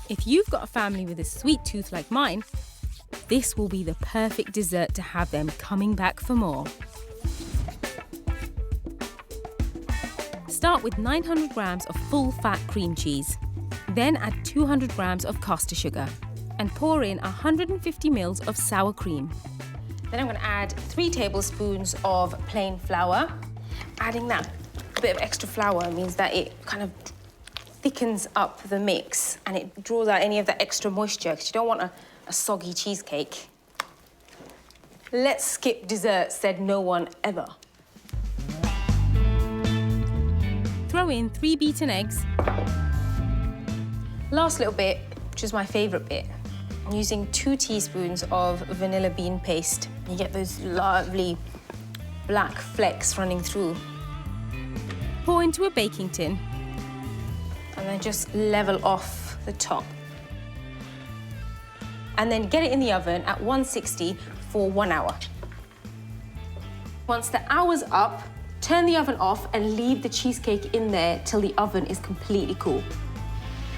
If you've got a family with a sweet tooth like mine, this will be the perfect dessert to have them coming back for more. Start with 900 grams of full-fat cream cheese. Then add 200 grams of caster sugar and pour in 150 ml of sour cream. Then I'm going to add 3 tablespoons of plain flour. Adding that bit of extra flour means that it kind of thickens up the mix and it draws out any of that extra moisture because you don't want a soggy cheesecake. Let's skip dessert, said no one ever. Throw in 3 beaten eggs. Last little bit, which is my favourite bit. I'm using 2 teaspoons of vanilla bean paste. You get those lovely black flecks running through. Pour into a baking tin and then just level off the top. And then get it in the oven at 160 for 1 hour. Once the hour's up, turn the oven off and leave the cheesecake in there till the oven is completely cool.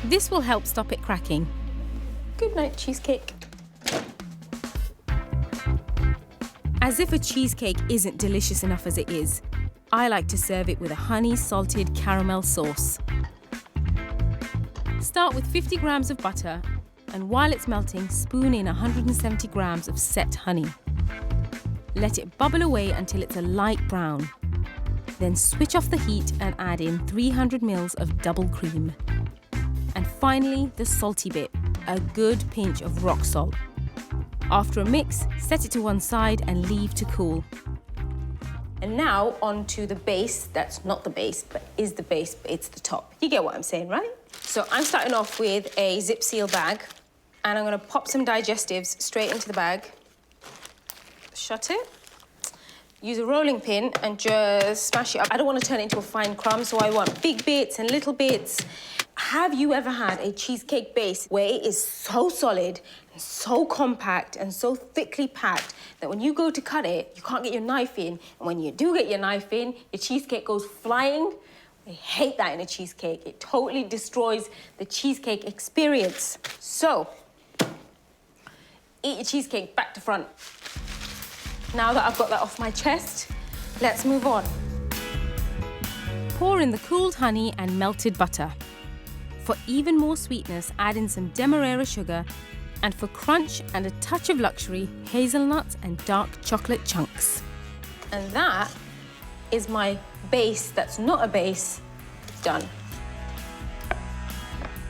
This will help stop it cracking. Good night, cheesecake. As if a cheesecake isn't delicious enough as it is, I like to serve it with a honey-salted caramel sauce. Start with 50 grams of butter, and while it's melting, spoon in 170 grams of set honey. Let it bubble away until it's a light brown. Then switch off the heat and add in 300 ml of double cream. And finally, the salty bit, a good pinch of rock salt. After a mix, set it to one side and leave to cool. And now onto the base, that's not the base, but is the base, but it's the top. You get what I'm saying, right? So I'm starting off with a zip seal bag, and I'm gonna pop some digestives straight into the bag. Shut it. Use a rolling pin and just smash it up. I don't want to turn it into a fine crumb, so I want big bits and little bits. Have you ever had a cheesecake base where it is so solid, and so compact, and so thickly packed that when you go to cut it, you can't get your knife in, and when you do get your knife in, your cheesecake goes flying? I hate that in a cheesecake. It totally destroys the cheesecake experience. So, eat your cheesecake back to front. Now that I've got that off my chest, let's move on. Pour in the cooled honey and melted butter. For even more sweetness, add in some demerara sugar, and for crunch and a touch of luxury, hazelnuts and dark chocolate chunks. And that is my base that's not a base done.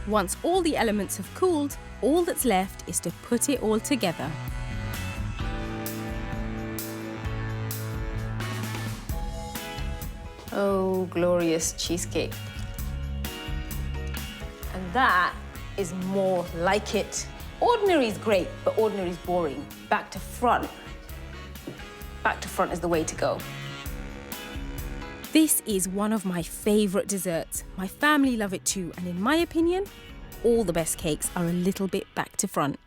Once all the elements have cooled, all that's left is to put it all together. Oh, glorious cheesecake. And that is more like it. Ordinary is great, but ordinary is boring. Back to front. Back to front is the way to go. This is one of my favourite desserts. My family love it too, and in my opinion, all the best cakes are a little bit back to front.